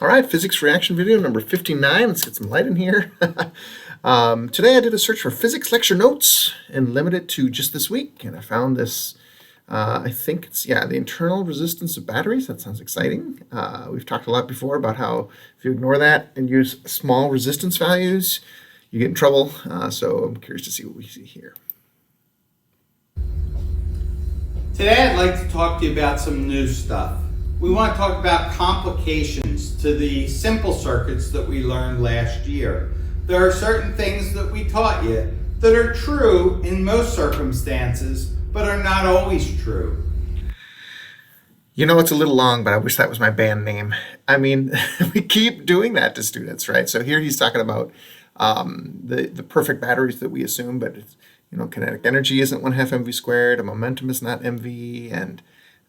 All right, physics reaction video number 59. Let's get some light in here. Today I did a search for physics lecture notes and limited to just this week. And I found this, I think it's, the internal resistance of batteries. That sounds exciting. We've talked a lot before about how if you ignore that and use small resistance values, you get in trouble. So I'm curious to see what we see here. Today I'd like to talk to you about some new stuff. We want to talk about complications to the simple circuits that we learned last year. There are certain things that we taught you that are true in most circumstances, but are not always true. You know, it's a little long, but I wish that was my band name. I mean, we keep doing that to students, right? So here he's talking about the perfect batteries that we assume, but it's, kinetic energy isn't 1/2 mv squared, a momentum is not mv, and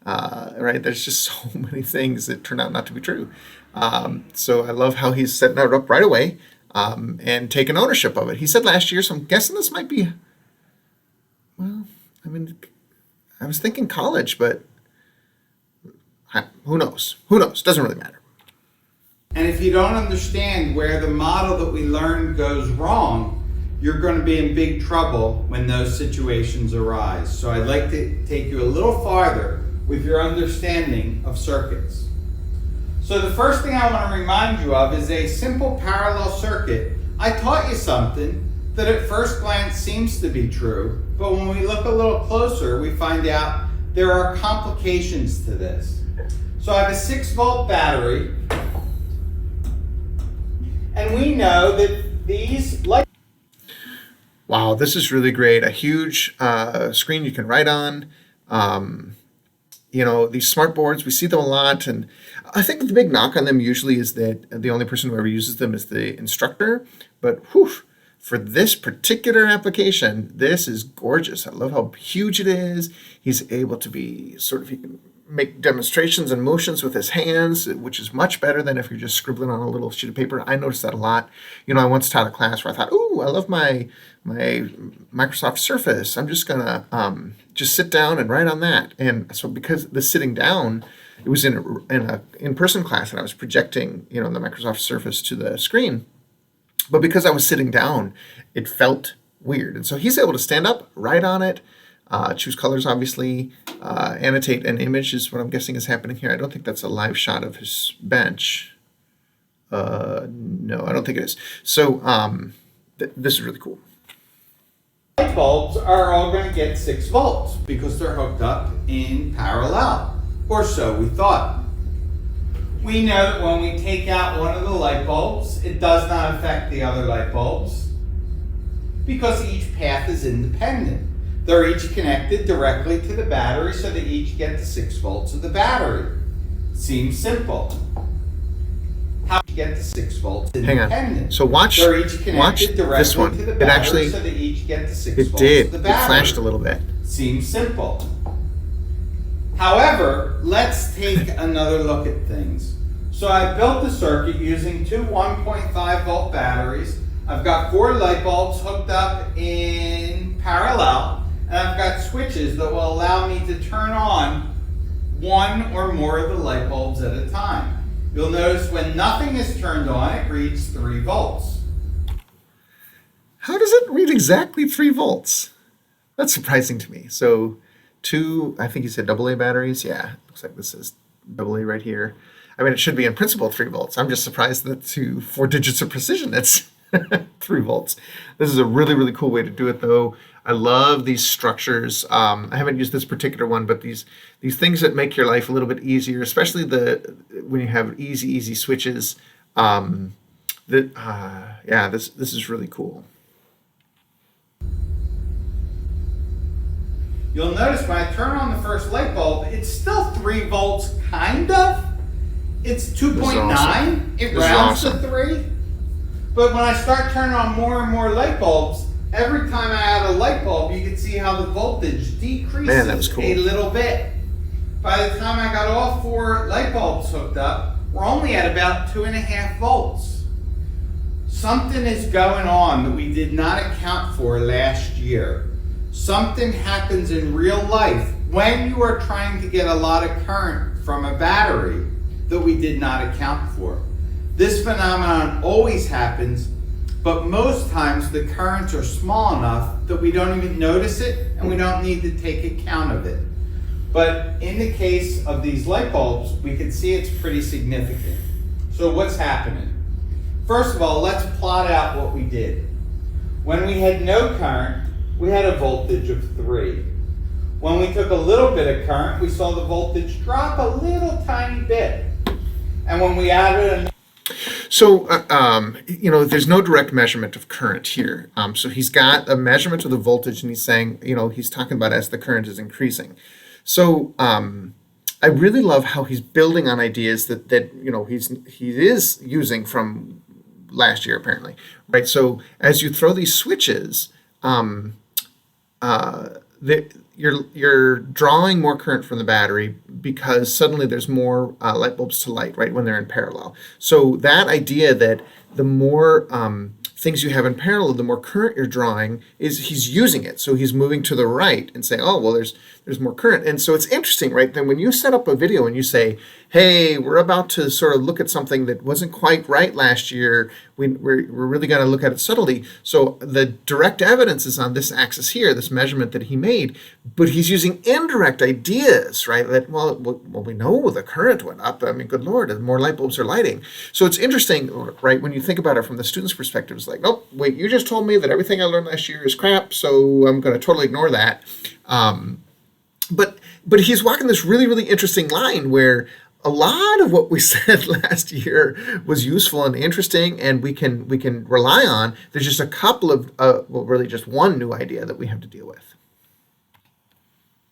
right, there's just so many things that turn out not to be true. So I love how he's setting that up right away and taking ownership of it. He said last year, so I'm guessing this might be, well, I mean, I was thinking college, but who knows? Who knows? Doesn't really matter. And if you don't understand where the model that we learned goes wrong, you're going to be in big trouble when those situations arise. So I'd like to take you a little farther with your understanding of circuits. So the first thing I want to remind you of is a simple parallel circuit. I taught you something that at first glance seems to be true, but when we look a little closer, we find out there are complications to this. So I have a 6-volt battery, and we know that these light. Wow, this is really great. A huge screen you can write on. These smart boards, we see them a lot, and I think the big knock on them usually is that the only person who ever uses them is the instructor. But for this particular application, this is gorgeous. I love how huge it is. He's able to be he can make demonstrations and motions with his hands, which is much better than if you're just scribbling on a little sheet of paper. I noticed that a lot. I once taught a class where I thought, ooh, I love my Microsoft Surface. I'm just gonna just sit down and write on that. And so because the sitting down, it was in an in-person class, and I was projecting, the Microsoft Surface to the screen. But because I was sitting down, it felt weird. And so he's able to stand up, write on it, choose colors, obviously, annotate an image is what I'm guessing is happening here. I don't think that's a live shot of his bench. No, I don't think it is. So this is really cool. Light bulbs are all going to get 6 volts because they're hooked up in parallel, or so we thought. We know that when we take out one of the light bulbs, it does not affect the other light bulbs because each path is independent. They're each connected directly to the battery, so they each get the 6 volts of the battery. Seems simple. How do you get the 6 volts independent? Hang on. So watch this one. To the battery, it actually, so they each get the 6 it volts did. of the It battery. flashed a little bit. Seems simple. However, let's take another look at things. So I built the circuit using two 1.5 volt batteries. I've got 4 light bulbs hooked up in parallel, and I've got switches that will allow me to turn on one or more of the light bulbs at a time. You'll notice when nothing is turned on, it reads 3 volts. How does it read exactly 3 volts? That's surprising to me. So 2, I think you said AA batteries. Yeah, looks like this is AA right here. I mean, it should be in principle 3 volts. I'm just surprised that to 4 digits of precision, that's 3 volts. This is a really, really cool way to do it, though. I love these structures. I haven't used this particular one, but these things that make your life a little bit easier, especially when you have easy switches. This is really cool. You'll notice when I turn on the first light bulb, it's still 3 volts, kind of. It's 2.9. Awesome. It rounds to 3. But when I start turning on more and more light bulbs, every time I add a light bulb, you can see how the voltage decreases. Man, that was cool. A little bit. By the time I got all 4 light bulbs hooked up, we're only at about 2.5 volts. Something is going on that we did not account for last year. Something happens in real life when you are trying to get a lot of current from a battery that we did not account for. This phenomenon always happens, but most times the currents are small enough that we don't even notice it and we don't need to take account of it. But in the case of these light bulbs, we can see it's pretty significant. So what's happening? First of all, let's plot out what we did. When we had no current, we had a voltage of 3. When we took a little bit of current, we saw the voltage drop a little tiny bit. And when we added So, there's no direct measurement of current here. So he's got a measurement of the voltage, and he's saying, he's talking about as the current is increasing. So I really love how he's building on ideas that he is using from last year, apparently, right? So as you throw these switches, you're drawing more current from the battery because suddenly there's more light bulbs to light, right, when they're in parallel. So that idea that the more things you have in parallel, the more current you're drawing, is he's using it. So he's moving to the right and saying, oh, well, there's more current. And so it's interesting, right? Then when you set up a video and you say, hey, we're about to sort of look at something that wasn't quite right last year, we're really going to look at it subtly. So the direct evidence is on this axis here, this measurement that he made, but he's using indirect ideas, right? That, well, we know the current went up. I mean, good Lord, more light bulbs are lighting. So it's interesting, right? When you think about it from the student's perspective, it's like, nope, wait, you just told me that everything I learned last year is crap, so I'm going to totally ignore that. But he's walking this really, really interesting line where a lot of what we said last year was useful and interesting, and we can rely on. There's just a couple of, really just one new idea that we have to deal with.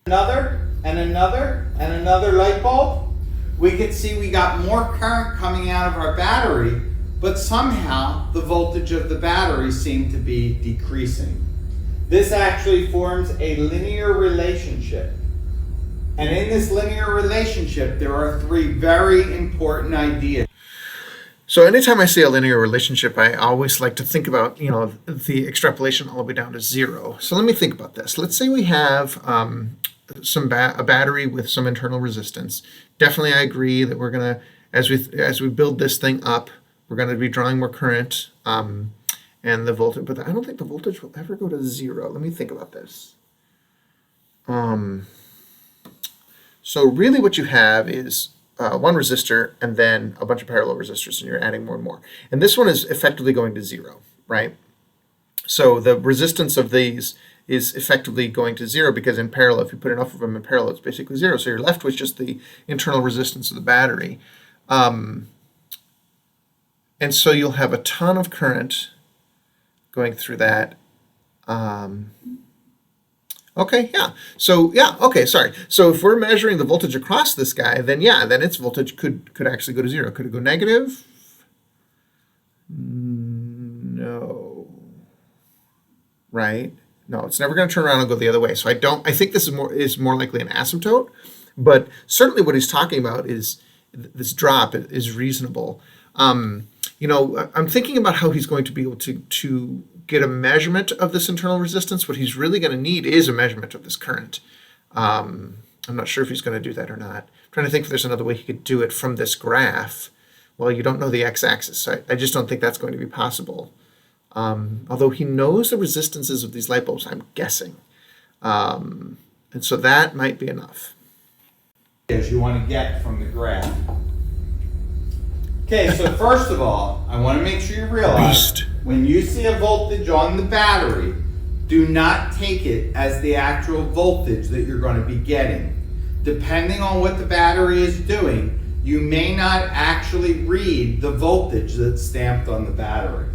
Another and another and another light bulb, we could see we got more current coming out of our battery, but somehow the voltage of the battery seemed to be decreasing. This actually forms a linear relationship. And in this linear relationship, there are 3 very important ideas. So anytime I see a linear relationship, I always like to think about, the extrapolation all the way down to 0. So let me think about this. Let's say we have a battery with some internal resistance. Definitely I agree that we're going to, as we build this thing up, we're going to be drawing more current and the voltage, but I don't think the voltage will ever go to 0. Let me think about this. So really what you have is one resistor and then a bunch of parallel resistors, and you're adding more and more. And this one is effectively going to 0, right? So the resistance of these is effectively going to 0 because in parallel, if you put enough of them in parallel, it's basically 0. So you're left with just the internal resistance of the battery. And so you'll have a ton of current going through that. Okay, yeah. So, yeah, okay, sorry. So if we're measuring the voltage across this guy, then its voltage could actually go to 0. Could it go negative? No. Right? No, it's never going to turn around and go the other way. So I think this is more likely an asymptote, but certainly what he's talking about is this drop is reasonable. I'm thinking about how he's going to be able to get a measurement of this internal resistance. What he's really going to need is a measurement of this current. I'm not sure if he's going to do that or not. I'm trying to think if there's another way he could do it from this graph. Well, you don't know the x-axis, so I just don't think that's going to be possible. Although he knows the resistances of these light bulbs, I'm guessing. And so that might be enough. As you want to get from the graph. Okay, so first of all, I want to make sure you realize when you see a voltage on the battery, do not take it as the actual voltage that you're going to be getting. Depending on what the battery is doing, you may not actually read the voltage that's stamped on the battery.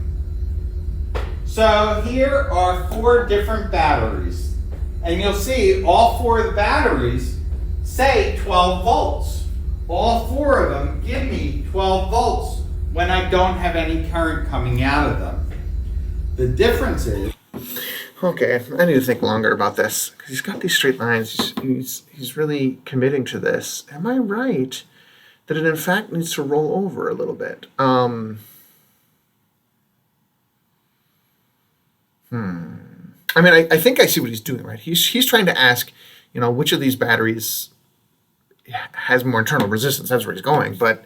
So here are 4 different batteries, and you'll see all 4 of the batteries say 12 volts. All 4 of them give me 12 volts when I don't have any current coming out of them. The difference is... Okay, I need to think longer about this because he's got these straight lines. He's really committing to this. Am I right that it in fact needs to roll over a little bit? I mean, I think I see what he's doing, right? He's trying to ask, which of these batteries has more internal resistance. That's where he's going. But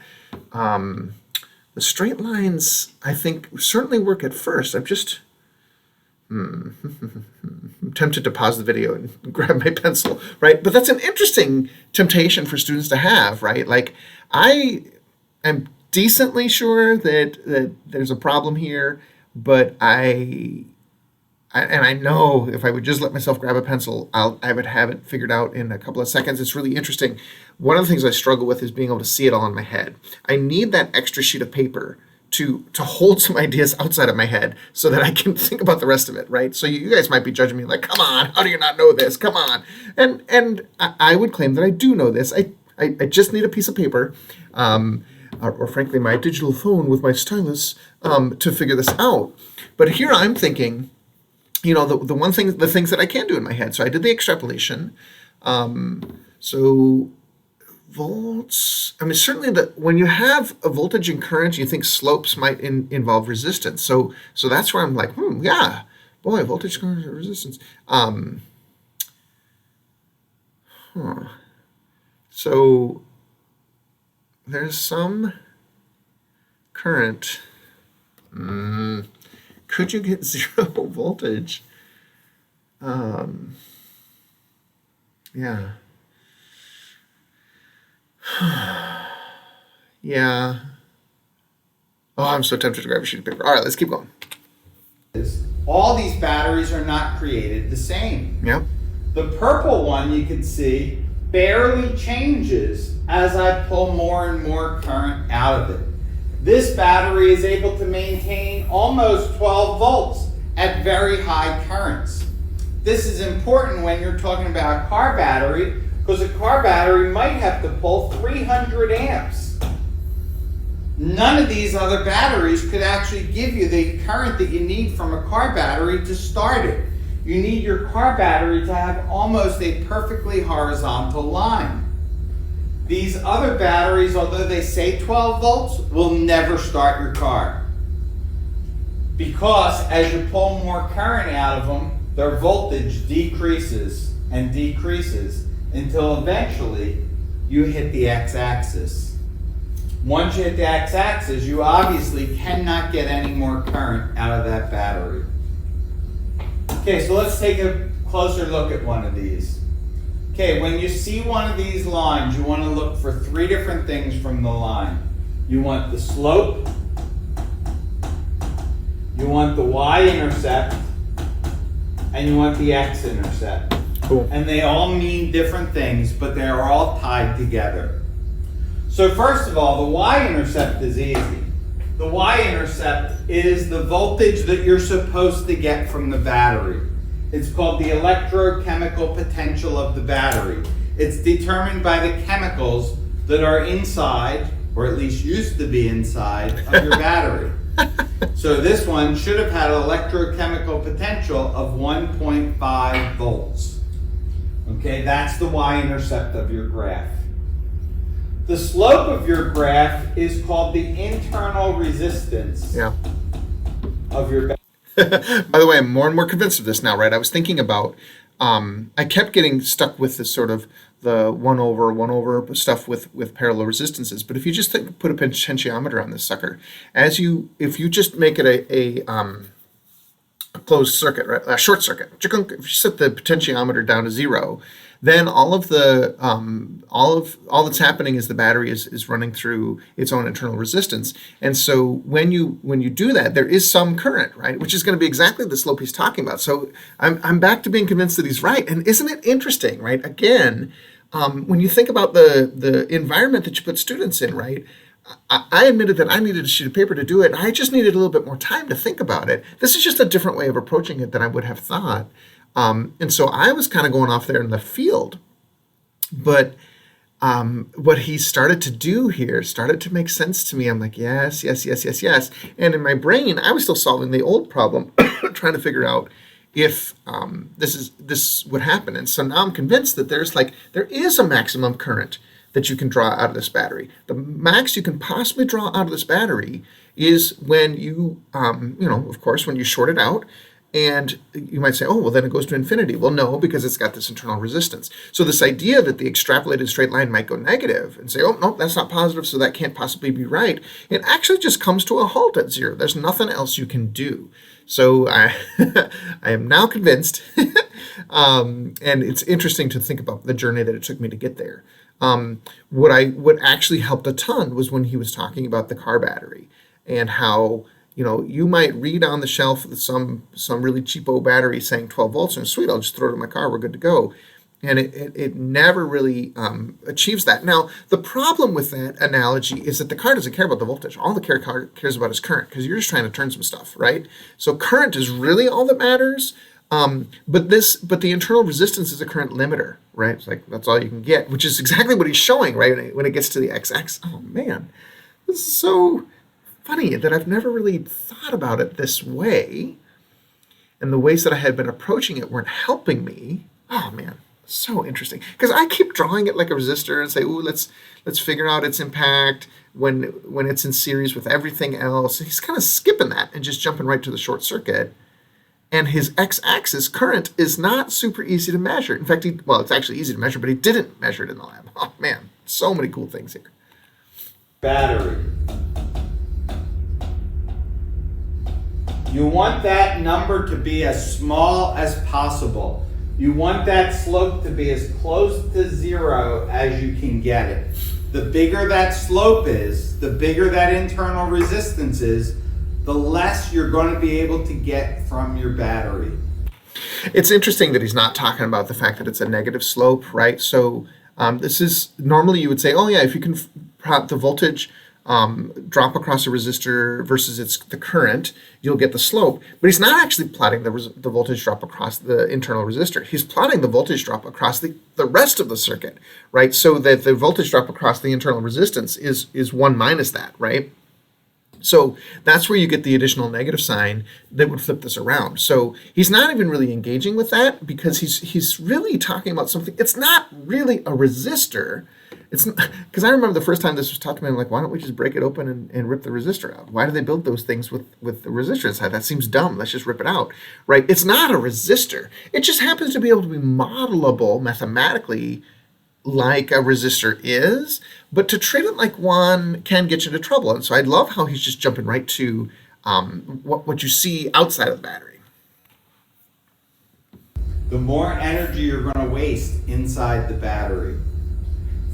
The straight lines, I think, certainly work at first. I'm tempted to pause the video and grab my pencil, right? But that's an interesting temptation for students to have, right? Like, I am decently sure that there's a problem here, but I know if I would just let myself grab a pencil, I would have it figured out in a couple of seconds. It's really interesting. One of the things I struggle with is being able to see it all in my head. I need that extra sheet of paper to hold some ideas outside of my head so that I can think about the rest of it, right? So you guys might be judging me like, come on, how do you not know this? Come on. And I would claim that I do know this. I just need a piece of paper, or frankly, my digital phone with my stylus, to figure this out. But here I'm thinking, the things that I can do in my head. So I did the extrapolation. So volts, I mean, certainly when you have a voltage and current, you think slopes might involve resistance. So that's where I'm like, yeah, boy, voltage, current, resistance. So there's some current. Could you get 0 voltage? Yeah. Yeah. Oh, I'm so tempted to grab a sheet of paper. All right, let's keep going. All these batteries are not created the same. Yep. The purple one you can see barely changes as I pull more and more current out of it. This battery is able to maintain almost 12 volts at very high currents. This is important when you're talking about a car battery, because a car battery might have to pull 300 amps. None of these other batteries could actually give you the current that you need from a car battery to start it. You need your car battery to have almost a perfectly horizontal line. These other batteries, although they say 12 volts, will never start your car. Because as you pull more current out of them, their voltage decreases and decreases until eventually you hit the x-axis. Once you hit the x-axis, you obviously cannot get any more current out of that battery. Okay, so let's take a closer look at one of these. Okay, when you see one of these lines, you want to look for 3 different things from the line. You want the slope, you want the y-intercept, and you want the x-intercept. Cool. And they all mean different things, but they are all tied together. So first of all, the y-intercept is easy. The y-intercept is the voltage that you're supposed to get from the battery. It's called the electrochemical potential of the battery. It's determined by the chemicals that are inside, or at least used to be inside, of your battery. So this one should have had an electrochemical potential of 1.5 volts. Okay, that's the y-intercept of your graph. The slope of your graph is called the internal resistance of your battery. By the way, I'm more and more convinced of this now, right? I was thinking about, I kept getting stuck with this sort of the 1 over stuff with parallel resistances. But if you just put a potentiometer on this sucker, if you just make it a closed circuit, right? A short circuit, if you set the potentiometer down to 0, then all that's happening is the battery is running through its own internal resistance. And so when you do that, there is some current, right? Which is going to be exactly the slope he's talking about. So I'm back to being convinced that he's right. And isn't it interesting, right? Again, when you think about the environment that you put students in, right? I admitted that I needed a sheet of paper to do it. I just needed a little bit more time to think about it. This is just a different way of approaching it than I would have thought. And so I was kind of going off there in the field. But what he started to do here started to make sense to me. I'm like, yes. And in my brain, I was still solving the old problem, trying to figure out if this would happen. And so now I'm convinced that there is a maximum current that you can draw out of this battery. The max you can possibly draw out of this battery is when you, of course, when you short it out And you might say, oh, well, then it goes to infinity. Well, no, because it's got this internal resistance. So this idea that the extrapolated straight line might go negative and say, oh, no, that's not positive, so that can't possibly be right, it actually just comes to a halt at zero. There's nothing else you can do. So I am now convinced, and it's interesting to think about the journey that it took me to get there. What actually helped a ton was when he was talking about the car battery and how, you might read on the shelf some really cheapo battery saying 12 volts, and sweet, I'll just throw it in my car, we're good to go. And it never really achieves that. Now, the problem with that analogy is that the car doesn't care about the voltage. All the car cares about is current, because you're just trying to turn some stuff, right? So current is really all that matters. But the internal resistance is a current limiter, right? It's like, that's all you can get, which is exactly what he's showing, right? When it gets to the XX. Oh man, this is so funny that I've never really thought about it this way. And the ways that I had been approaching it weren't helping me. Oh man, so interesting. Because I keep drawing it like a resistor and say, ooh, let's figure out its impact when it's in series with everything else. He's kind of skipping that and just jumping right to the short circuit. And his x-axis current is not super easy to measure. In fact, it's actually easy to measure, but he didn't measure it in the lab. Oh man, so many cool things here. Battery. You want that number to be as small as possible. You want that slope to be as close to zero as you can get it. The bigger that slope is, the bigger that internal resistance is, the less you're going to be able to get from your battery. It's interesting that he's not talking about the fact that it's a negative slope, right? So this is, normally you would say, oh yeah, if you can plot the voltage drop across a resistor versus the current, you'll get the slope. But he's not actually plotting the voltage drop across the internal resistor. He's plotting the voltage drop across the rest of the circuit, right? So that the voltage drop across the internal resistance is 1 minus that, right? So that's where you get the additional negative sign that would flip this around. So he's not even really engaging with that, because he's really talking about something. It's not really a resistor. It's because I remember the first time this was taught to me, I'm like, why don't we just break it open and rip the resistor out? Why do they build those things with the resistor inside? That seems dumb. Let's just rip it out, right? It's not a resistor. It just happens to be able to be modelable mathematically like a resistor is, but to treat it like one can get you into trouble. And so I love how he's just jumping right to what you see outside of the battery. The more energy you're going to waste inside the battery.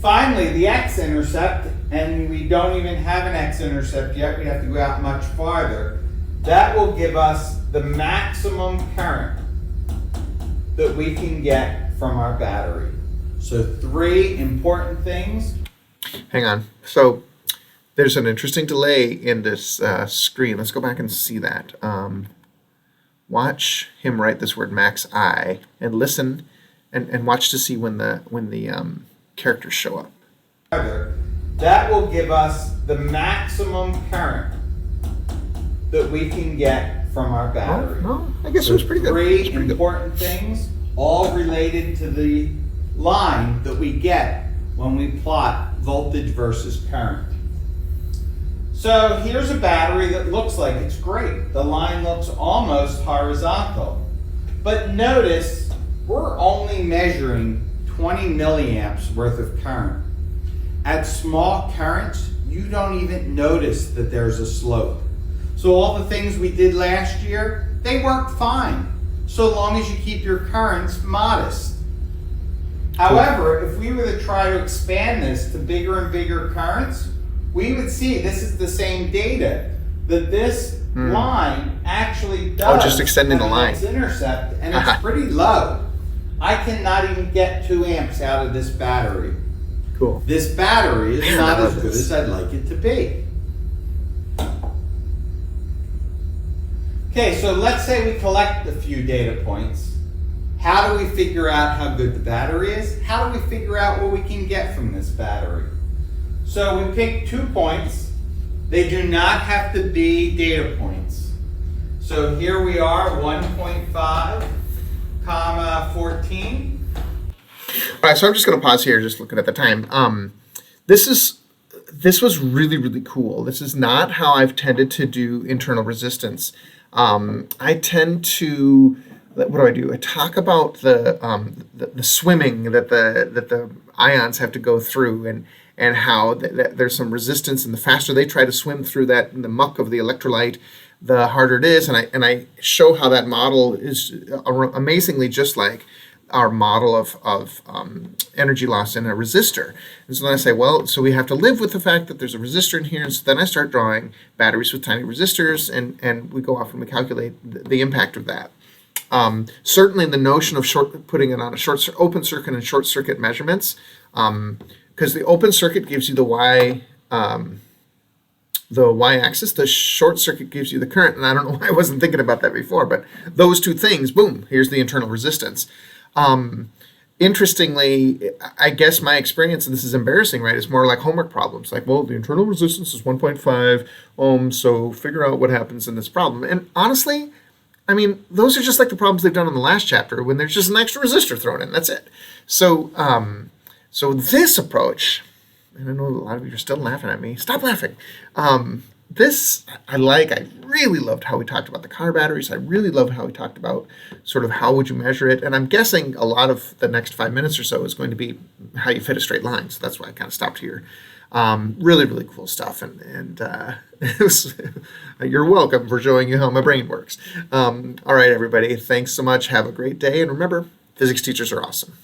Finally, the x-intercept, and we don't even have an x-intercept yet, we have to go out much farther. That will give us the maximum current that we can get from our battery. So 3 important things. Hang on. So there's an interesting delay in this screen. Let's go back and see that. Watch him write this word max I and listen and watch to see when the characters show up. That will give us the maximum current that we can get from our battery. No, I guess it was pretty good. 3 important things, all related to the line that we get when we plot voltage versus current. So here's a battery that looks like it's great. The line looks almost horizontal. But notice we're only measuring 20 milliamps worth of current. At small currents, you don't even notice that there's a slope. So all the things we did last year, they work fine, so long as you keep your currents modest. However, if we were to try to expand this to bigger and bigger currents, we would see this is the same data, that this line actually does just extending the line. X-intercept, and it's pretty low. I cannot even get 2 amps out of this battery. Cool. This battery is not as good as I'd like it to be. Okay, so let's say we collect a few data points. How do we figure out how good the battery is? How do we figure out what we can get from this battery? So we pick 2 points. They do not have to be data points. So here we are, 1.5, comma 14. All right, so I'm just going to pause here, just looking at the time. This was really, really cool. This is not how I've tended to do internal resistance. I tend to, what do I do? I talk about the swimming that the ions have to go through, and how there's some resistance, and the faster they try to swim through that in the muck of the electrolyte, the harder it is. And I show how that model is amazingly just like our model of energy loss in a resistor. And so then I say, well, so we have to live with the fact that there's a resistor in here. And so then I start drawing batteries with tiny resistors, and we go off and we calculate the impact of that. Certainly the notion of putting it on a open circuit and short circuit measurements, because the open circuit gives you the y-axis, the short circuit gives you the current. And I don't know why I wasn't thinking about that before, but those two things, boom, here's the internal resistance. Interestingly, I guess my experience, and this is embarrassing, right, is more like homework problems. Like, well, the internal resistance is 1.5 ohms, so figure out what happens in this problem. And honestly, I mean, those are just like the problems they've done in the last chapter when there's just an extra resistor thrown in. That's it. So, so this approach, and I know a lot of you are still laughing at me. Stop laughing. This I like. I really loved how we talked about the car batteries. I really loved how we talked about sort of how would you measure it. And I'm guessing a lot of the next 5 minutes or so is going to be how you fit a straight line. So that's why I kind of stopped here. Really, really cool stuff. And you're welcome for showing you how my brain works. All right, everybody. Thanks so much. Have a great day. And remember, physics teachers are awesome.